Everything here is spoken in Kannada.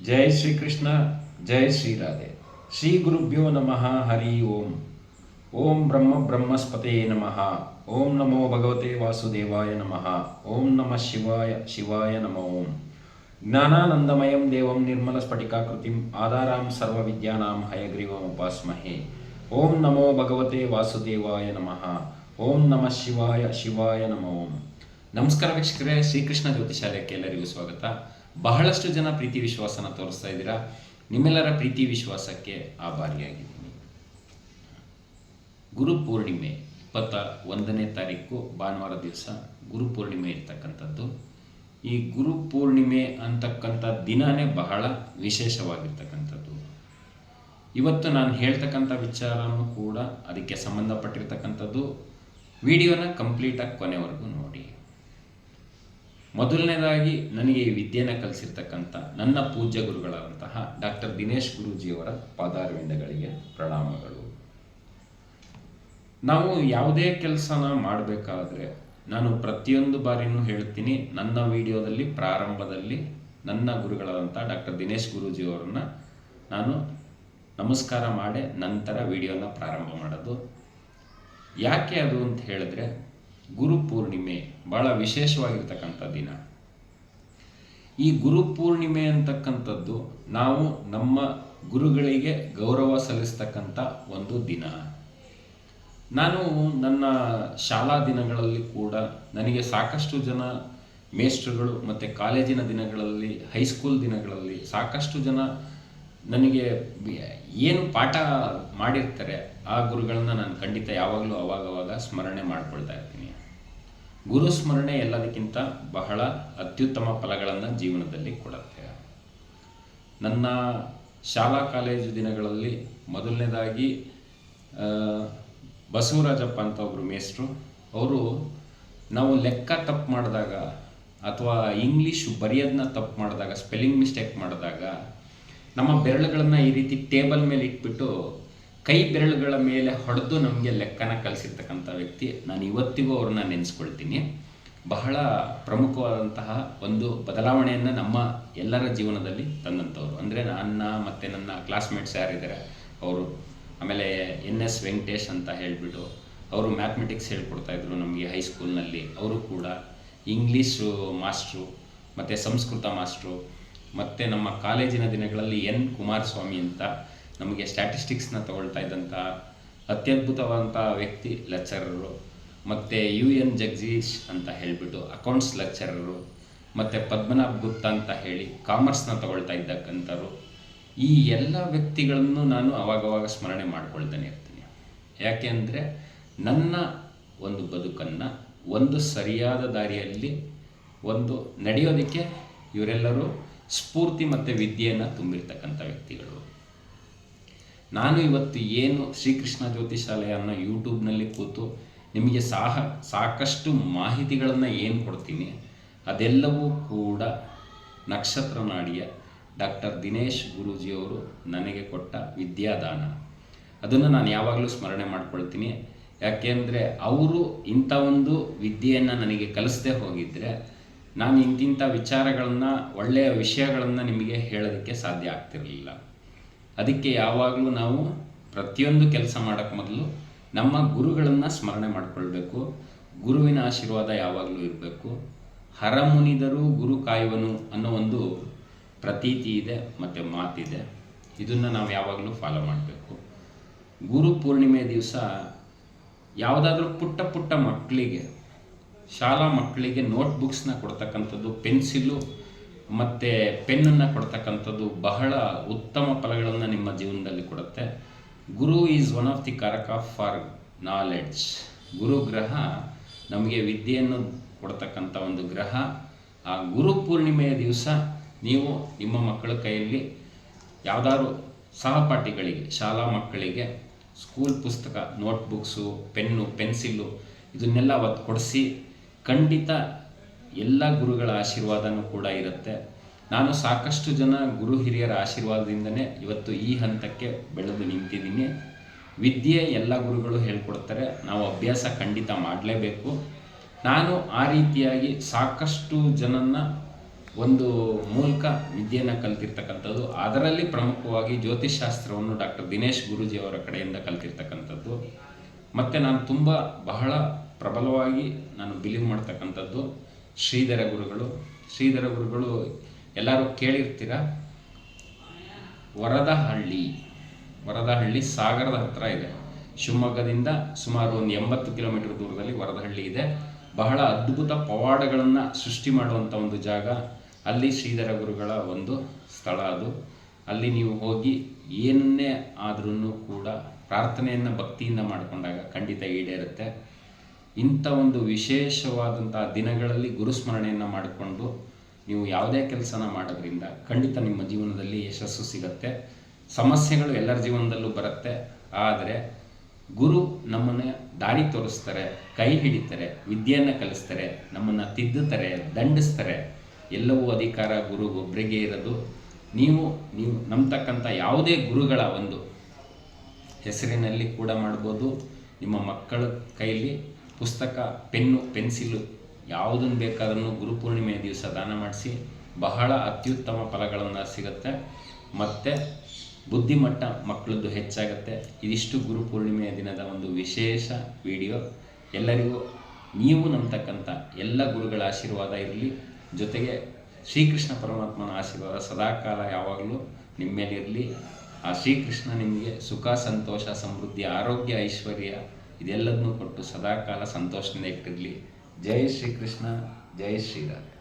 जय श्री कृष्ण जय श्री राधे श्री गुरुभ्यो नमः हरि ओम ओम ब्रह्म ब्रह्मस्पते नमः ओम नमो भगवते वासुदेवाय नमः ओम नमः शिवाय शिवाय नमो ओम ज्ञानानंदमयं देवं निर्मलस्फटिकाकृतिम् आधारां सर्वविद्यानां हयग्रीवम् उपास्महे ओम नमो भगवते वासुदेवाय नमः ओम नमः शिवाय शिवाय नमो ओम ನಮಸ್ಕಾರ ವೀಕ್ಷಕರೇ, ಶ್ರೀಕೃಷ್ಣ ಜ್ಯೋತಿಷಾಲಯಕ್ಕೆ ಎಲ್ಲರಿಗೂ ಸ್ವಾಗತ. ಬಹಳಷ್ಟು ಜನ ಪ್ರೀತಿ ವಿಶ್ವಾಸನ ತೋರಿಸ್ತಾ ಇದ್ದೀರಾ. ನಿಮ್ಮೆಲ್ಲರ ಪ್ರೀತಿ ವಿಶ್ವಾಸಕ್ಕೆ ಆಭಾರಿಯಾಗಿದ್ದೀನಿ. ಗುರುಪೂರ್ಣಿಮೆ 21ನೇ ತಾರೀಕು ಭಾನುವಾರ ದಿವಸ ಗುರುಪೂರ್ಣಿಮೆ ಇರ್ತಕ್ಕಂಥದ್ದು. ಈ ಗುರುಪೂರ್ಣಿಮೆ ಅಂತಕ್ಕಂಥ ದಿನನೇ ಬಹಳ ವಿಶೇಷವಾಗಿರ್ತಕ್ಕಂಥದ್ದು. ಇವತ್ತು ನಾನು ಹೇಳ್ತಕ್ಕಂಥ ವಿಚಾರನೂ ಕೂಡ ಅದಕ್ಕೆ ಸಂಬಂಧಪಟ್ಟಿರ್ತಕ್ಕಂಥದ್ದು. ವಿಡಿಯೋನ ಕಂಪ್ಲೀಟಾಗಿ ಕೊನೆವರೆಗೂ ನೋಡಿ. ಮೊದಲನೇದಾಗಿ ನನಗೆ ಈ ವಿದ್ಯೆನ ಕಲಿಸಿರ್ತಕ್ಕಂಥ ನನ್ನ ಪೂಜ್ಯ ಗುರುಗಳಾದಂತಹ ಡಾಕ್ಟರ್ ದಿನೇಶ್ ಗುರೂಜಿಯವರ ಪಾದಾರವಿಂದಗಳಿಗೆ ಪ್ರಣಾಮಗಳು. ನಾವು ಯಾವುದೇ ಕೆಲಸನ ಮಾಡಬೇಕಾದ್ರೆ ನಾನು ಪ್ರತಿಯೊಂದು ಬಾರಿನೂ ಹೇಳ್ತೀನಿ, ನನ್ನ ವಿಡಿಯೋದಲ್ಲಿ ಪ್ರಾರಂಭದಲ್ಲಿ ನನ್ನ ಗುರುಗಳಾದಂಥ ಡಾಕ್ಟರ್ ದಿನೇಶ್ ಗುರೂಜಿಯವರನ್ನ ನಾನು ನಮಸ್ಕಾರ ಮಾಡಿ ನಂತರ ವಿಡಿಯೋನ ಪ್ರಾರಂಭ ಮಾಡೋದು. ಯಾಕೆ ಅದು ಅಂತ ಹೇಳಿದ್ರೆ, ಗುರುಪೂರ್ಣಿಮೆ ಭಾಳ ವಿಶೇಷವಾಗಿರ್ತಕ್ಕಂಥ ದಿನ. ಈ ಗುರುಪೂರ್ಣಿಮೆ ಅಂತಕ್ಕಂಥದ್ದು ನಾವು ನಮ್ಮ ಗುರುಗಳಿಗೆ ಗೌರವ ಸಲ್ಲಿಸ್ತಕ್ಕಂಥ ಒಂದು ದಿನ. ನಾನು ನನ್ನ ಶಾಲಾ ದಿನಗಳಲ್ಲಿ ಕೂಡ ನನಗೆ ಸಾಕಷ್ಟು ಜನ ಮೇಸ್ಟ್ರುಗಳು ಮತ್ತು ಕಾಲೇಜಿನ ದಿನಗಳಲ್ಲಿ, ಹೈಸ್ಕೂಲ್ ದಿನಗಳಲ್ಲಿ ಸಾಕಷ್ಟು ಜನ ನನಗೆ ಏನು ಪಾಠ ಮಾಡಿರ್ತಾರೆ ಆ ಗುರುಗಳನ್ನ ನಾನು ಖಂಡಿತ ಯಾವಾಗಲೂ ಅವಾಗವಾಗ ಸ್ಮರಣೆ ಮಾಡ್ಕೊಳ್ತಾ ಇರ್ತೀನಿ. ಗುರು ಸ್ಮರಣೆ ಎಲ್ಲದಕ್ಕಿಂತ ಬಹಳ ಅತ್ಯುತ್ತಮ ಫಲಗಳನ್ನು ಜೀವನದಲ್ಲಿ ಕೊಡುತ್ತೆ. ನನ್ನ ಶಾಲಾ ಕಾಲೇಜು ದಿನಗಳಲ್ಲಿ ಮೊದಲನೇದಾಗಿ ಬಸವರಾಜಪ್ಪ ಅಂತ ಒಬ್ಬರು ಮೇಸ್ಟ್ರು, ಅವರು ನಾವು ಲೆಕ್ಕ ತಪ್ಪು ಮಾಡಿದಾಗ ಅಥವಾ ಇಂಗ್ಲೀಷು ಬರೆಯೋದನ್ನ ತಪ್ಪು ಮಾಡಿದಾಗ, ಸ್ಪೆಲ್ಲಿಂಗ್ ಮಿಸ್ಟೇಕ್ ಮಾಡಿದಾಗ ನಮ್ಮ ಬೆರಳುಗಳನ್ನು ಈ ರೀತಿ ಟೇಬಲ್ ಮೇಲೆ ಇಟ್ಬಿಟ್ಟು ಕೈ ಬೆರಳುಗಳ ಮೇಲೆ ಹೊಡೆದು ನಮಗೆ ಲೆಕ್ಕನ ಕಲಿಸಿರ್ತಕ್ಕಂಥ ವ್ಯಕ್ತಿ. ನಾನು ಇವತ್ತಿಗೂ ಅವ್ರನ್ನ ನೆನೆಸ್ಕೊಳ್ತೀನಿ. ಬಹಳ ಪ್ರಮುಖವಾದಂತಹ ಒಂದು ಬದಲಾವಣೆಯನ್ನು ನಮ್ಮ ಎಲ್ಲರ ಜೀವನದಲ್ಲಿ ತಂದಂಥವ್ರು. ಅಂದರೆ ಮತ್ತು ನನ್ನ ಕ್ಲಾಸ್ಮೇಟ್ಸ್ ಯಾರಿದ್ದಾರೆ ಅವರು, ಆಮೇಲೆ NS ವೆಂಕಟೇಶ್ ಅಂತ ಹೇಳಿಬಿಟ್ಟು ಅವರು ಮ್ಯಾಥಮೆಟಿಕ್ಸ್ ಹೇಳ್ಕೊಡ್ತಾಯಿದ್ರು ನಮಗೆ ಹೈಸ್ಕೂಲ್ನಲ್ಲಿ. ಅವರು ಕೂಡ ಇಂಗ್ಲೀಷು ಮಾಸ್ಟ್ರು ಮತ್ತು ಸಂಸ್ಕೃತ ಮಾಸ್ಟ್ರು. ಮತ್ತು ನಮ್ಮ ಕಾಲೇಜಿನ ದಿನಗಳಲ್ಲಿ N ಕುಮಾರಸ್ವಾಮಿ ಅಂತ ನಮಗೆ ಸ್ಟ್ಯಾಟಿಸ್ಟಿಕ್ಸ್ನ ತಗೊಳ್ತಾ ಇದ್ದಂಥ ಅತ್ಯದ್ಭುತವಾದಂಥ ವ್ಯಕ್ತಿ ಲೆಕ್ಚರರು. ಮತ್ತು UN ಜಗದೀಶ್ ಅಂತ ಹೇಳಿಬಿಟ್ಟು ಅಕೌಂಟ್ಸ್ ಲೆಕ್ಚರರು. ಮತ್ತು ಪದ್ಮನಾಭ್ ಗುಪ್ತಾ ಅಂತ ಹೇಳಿ ಕಾಮರ್ಸ್ನ ತಗೊಳ್ತಾ ಇದ್ದಕ್ಕಂಥವ್ರು. ಈ ಎಲ್ಲ ವ್ಯಕ್ತಿಗಳನ್ನು ನಾನು ಅವಾಗವಾಗ ಸ್ಮರಣೆ ಮಾಡ್ಕೊಳ್ತಾನೆ ಇರ್ತೀನಿ. ಯಾಕೆ ಅಂದರೆ ನನ್ನ ಒಂದು ಬದುಕನ್ನು ಒಂದು ಸರಿಯಾದ ದಾರಿಯಲ್ಲಿ ಒಂದು ನಡೆಯೋದಕ್ಕೆ ಇವರೆಲ್ಲರೂ ಸ್ಫೂರ್ತಿ ಮತ್ತು ವಿದ್ಯೆಯನ್ನು ತುಂಬಿರ್ತಕ್ಕಂಥ ವ್ಯಕ್ತಿಗಳು. ನಾನು ಇವತ್ತು ಏನು ಶ್ರೀಕೃಷ್ಣ ಜ್ಯೋತಿಷಾಲಯ ಅನ್ನೋ ಯೂಟ್ಯೂಬ್ನಲ್ಲಿ ಕೂತು ನಿಮಗೆ ಸಾಕಷ್ಟು ಮಾಹಿತಿಗಳನ್ನು ಏನು ಕೊಡ್ತೀನಿ, ಅದೆಲ್ಲವೂ ಕೂಡ ನಕ್ಷತ್ರ ನಾಡಿಯ ಡಾಕ್ಟರ್ ದಿನೇಶ್ ಗುರೂಜಿಯವರು ನನಗೆ ಕೊಟ್ಟ ವಿದ್ಯಾದಾನ. ಅದನ್ನು ನಾನು ಯಾವಾಗಲೂ ಸ್ಮರಣೆ ಮಾಡ್ಕೊಳ್ತೀನಿ. ಯಾಕೆಂದರೆ ಅವರು ಇಂಥ ಒಂದು ವಿದ್ಯೆಯನ್ನು ನನಗೆ ಕಲಿಸದೆ ಹೋಗಿದ್ದರೆ ನಾನು ಇಂತಿಂಥ ವಿಚಾರಗಳನ್ನು, ಒಳ್ಳೆಯ ವಿಷಯಗಳನ್ನು ನಿಮಗೆ ಹೇಳೋದಕ್ಕೆ ಸಾಧ್ಯ ಆಗ್ತಿರಲಿಲ್ಲ. ಅದಕ್ಕೆ ಯಾವಾಗಲೂ ನಾವು ಪ್ರತಿಯೊಂದು ಕೆಲಸ ಮಾಡೋಕ್ಕೆ ಮೊದಲು ನಮ್ಮ ಗುರುಗಳನ್ನು ಸ್ಮರಣೆ ಮಾಡಿಕೊಳ್ಬೇಕು. ಗುರುವಿನ ಆಶೀರ್ವಾದ ಯಾವಾಗಲೂ ಇರಬೇಕು. ಹರಮುನಿದರೂ ಗುರು ಕಾಯುವನು ಅನ್ನೋ ಒಂದು ಪ್ರತೀತಿ ಇದೆ ಮತ್ತು ಮಾತಿದೆ. ಇದನ್ನು ನಾವು ಯಾವಾಗಲೂ ಫಾಲೋ ಮಾಡಬೇಕು. ಗುರು ಪೂರ್ಣಿಮೆ ದಿವಸ ಯಾವುದಾದ್ರೂ ಪುಟ್ಟ ಪುಟ್ಟ ಮಕ್ಕಳಿಗೆ, ಶಾಲಾ ಮಕ್ಕಳಿಗೆ ನೋಟ್ಬುಕ್ಸ್ನ ಕೊಡ್ತಕ್ಕಂಥದ್ದು, ಪೆನ್ಸಿಲ್ಲು ಮತ್ತು ಪೆನ್ನನ್ನು ಕೊಡ್ತಕ್ಕಂಥದ್ದು ಬಹಳ ಉತ್ತಮ ಫಲಗಳನ್ನು ನಿಮ್ಮ ಜೀವನದಲ್ಲಿ ಕೊಡುತ್ತೆ. ಗುರು ಈಸ್ ಒನ್ ಆಫ್ ದಿ ಕಾರಕ ಫಾರ್ ನಾಲೆಡ್ಜ್. ಗುರು ಗ್ರಹ ನಮಗೆ ವಿದ್ಯೆಯನ್ನು ಕೊಡ್ತಕ್ಕಂಥ ಒಂದು ಗ್ರಹ. ಆ ಗುರು ಪೂರ್ಣಿಮೆಯ ದಿವಸ ನೀವು ನಿಮ್ಮ ಮಕ್ಕಳ ಕೈಯಲ್ಲಿ ಯಾವುದಾದ್ರು ಸಹಪಾಠಿಗಳಿಗೆ, ಶಾಲಾ ಮಕ್ಕಳಿಗೆ ಸ್ಕೂಲ್ ಪುಸ್ತಕ, ನೋಟ್ಬುಕ್ಸು, ಪೆನ್ನು, ಪೆನ್ಸಿಲ್ಲು ಇದನ್ನೆಲ್ಲ ಅವತ್ತು ಕೊಡಿಸಿ. ಖಂಡಿತ ಎಲ್ಲ ಗುರುಗಳ ಆಶೀರ್ವಾದನೂ ಕೂಡ ಇರುತ್ತೆ. ನಾನು ಸಾಕಷ್ಟು ಜನ ಗುರು ಹಿರಿಯರ ಆಶೀರ್ವಾದದಿಂದನೇ ಇವತ್ತು ಈ ಹಂತಕ್ಕೆ ಬೆಳೆದು ನಿಂತಿದ್ದೀನಿ. ವಿದ್ಯೆ ಎಲ್ಲ ಗುರುಗಳು ಹೇಳ್ಕೊಡ್ತಾರೆ, ನಾವು ಅಭ್ಯಾಸ ಖಂಡಿತ ಮಾಡಲೇಬೇಕು. ನಾನು ಆ ರೀತಿಯಾಗಿ ಸಾಕಷ್ಟು ಜನನ್ನ ಒಂದು ಮೂಲಕ ವಿದ್ಯೆಯನ್ನು ಕಲ್ತಿರ್ತಕ್ಕಂಥದ್ದು. ಅದರಲ್ಲಿ ಪ್ರಮುಖವಾಗಿ ಜ್ಯೋತಿಷ್ಶಾಸ್ತ್ರವನ್ನು ಡಾಕ್ಟರ್ ದಿನೇಶ್ ಗುರೂಜಿ ಅವರ ಕಡೆಯಿಂದ ಕಲ್ತಿರ್ತಕ್ಕಂಥದ್ದು. ಮತ್ತು ನಾನು ಬಹಳ ಪ್ರಬಲವಾಗಿ ನಾನು ಬಿಲೀವ್ ಮಾಡ್ತಕ್ಕಂಥದ್ದು ಶ್ರೀಧರ ಗುರುಗಳು. ಶ್ರೀಧರ ಗುರುಗಳು ಎಲ್ಲರೂ ಕೇಳಿರ್ತೀರ. ವರದಹಳ್ಳಿ ಸಾಗರದ ಹತ್ರ ಇದೆ. ಶಿವಮೊಗ್ಗದಿಂದ ಸುಮಾರು ಒಂದು 80 ಕಿಲೋಮೀಟರ್ ದೂರದಲ್ಲಿ ವರದಹಳ್ಳಿ ಇದೆ. ಬಹಳ ಅದ್ಭುತ ಪವಾಡಗಳನ್ನು ಸೃಷ್ಟಿ ಮಾಡುವಂಥ ಒಂದು ಜಾಗ. ಅಲ್ಲಿ ಶ್ರೀಧರ ಗುರುಗಳ ಒಂದು ಸ್ಥಳ ಅದು. ಅಲ್ಲಿ ನೀವು ಹೋಗಿ ಏನನ್ನೇ ಆದ್ರೂ ಕೂಡ ಪ್ರಾರ್ಥನೆಯನ್ನು ಭಕ್ತಿಯಿಂದ ಮಾಡಿಕೊಂಡಾಗ ಖಂಡಿತ ಈಡೇರುತ್ತೆ. ಇಂಥ ಒಂದು ವಿಶೇಷವಾದಂಥ ದಿನಗಳಲ್ಲಿ ಗುರುಸ್ಮರಣೆಯನ್ನು ಮಾಡಿಕೊಂಡು ನೀವು ಯಾವುದೇ ಕೆಲಸನ ಮಾಡೋದ್ರಿಂದ ಖಂಡಿತ ನಿಮ್ಮ ಜೀವನದಲ್ಲಿ ಯಶಸ್ಸು ಸಿಗುತ್ತೆ. ಸಮಸ್ಯೆಗಳು ಎಲ್ಲರ ಜೀವನದಲ್ಲೂ ಬರುತ್ತೆ, ಆದರೆ ಗುರು ನಮ್ಮನ್ನು ದಾರಿ ತೋರಿಸ್ತಾರೆ, ಕೈ ಹಿಡಿತಾರೆ, ವಿದ್ಯೆಯನ್ನು ಕಲಿಸ್ತಾರೆ, ನಮ್ಮನ್ನು ತಿದ್ದುತ್ತಾರೆ, ದಂಡಿಸ್ತಾರೆ. ಎಲ್ಲವೂ ಅಧಿಕಾರ ಗುರು ಒಬ್ಬರಿಗೆ ಇರೋದು. ನೀವು ನಂಬತಕ್ಕಂಥ ಯಾವುದೇ ಗುರುಗಳ ಒಂದು ಹೆಸರಿನಲ್ಲಿ ಕೂಡ ಮಾಡ್ಬೋದು. ನಿಮ್ಮ ಮಕ್ಕಳ ಕೈಲಿ ಪುಸ್ತಕ, ಪೆನ್ನು, ಪೆನ್ಸಿಲು ಯಾವುದನ್ನು ಬೇಕಾದ್ರೂ ಗುರುಪೂರ್ಣಿಮೆಯ ದಿವಸ ದಾನ ಮಾಡಿಸಿ ಬಹಳ ಅತ್ಯುತ್ತಮ ಫಲಗಳನ್ನು ಸಿಗುತ್ತೆ. ಮತ್ತು ಬುದ್ಧಿಮಟ್ಟ ಮಕ್ಕಳದ್ದು ಹೆಚ್ಚಾಗುತ್ತೆ. ಇದಿಷ್ಟು ಗುರುಪೂರ್ಣಿಮೆಯ ದಿನದ ಒಂದು ವಿಶೇಷ ವಿಡಿಯೋ. ಎಲ್ಲರಿಗೂ ನೀವು ನಂಬತಕ್ಕಂಥ ಎಲ್ಲ ಗುರುಗಳ ಆಶೀರ್ವಾದ ಇರಲಿ. ಜೊತೆಗೆ ಶ್ರೀಕೃಷ್ಣ ಪರಮಾತ್ಮನ ಆಶೀರ್ವಾದ ಸದಾಕಾಲ ಯಾವಾಗಲೂ ನಿಮ್ಮ ಮೇಲಿರಲಿ. ಆ ಶ್ರೀಕೃಷ್ಣ ನಿಮಗೆ ಸುಖ, ಸಂತೋಷ, ಸಮೃದ್ಧಿ, ಆರೋಗ್ಯ, ಐಶ್ವರ್ಯ ಇದೆಲ್ಲದನ್ನೂ ಕೊಟ್ಟು ಸದಾಕಾಲ ಸಂತೋಷದಿಂದ ಇಟ್ಟಿರಲಿ. ಜೈ ಶ್ರೀಕೃಷ್ಣ, ಜೈ ಶ್ರೀರಾಮ್.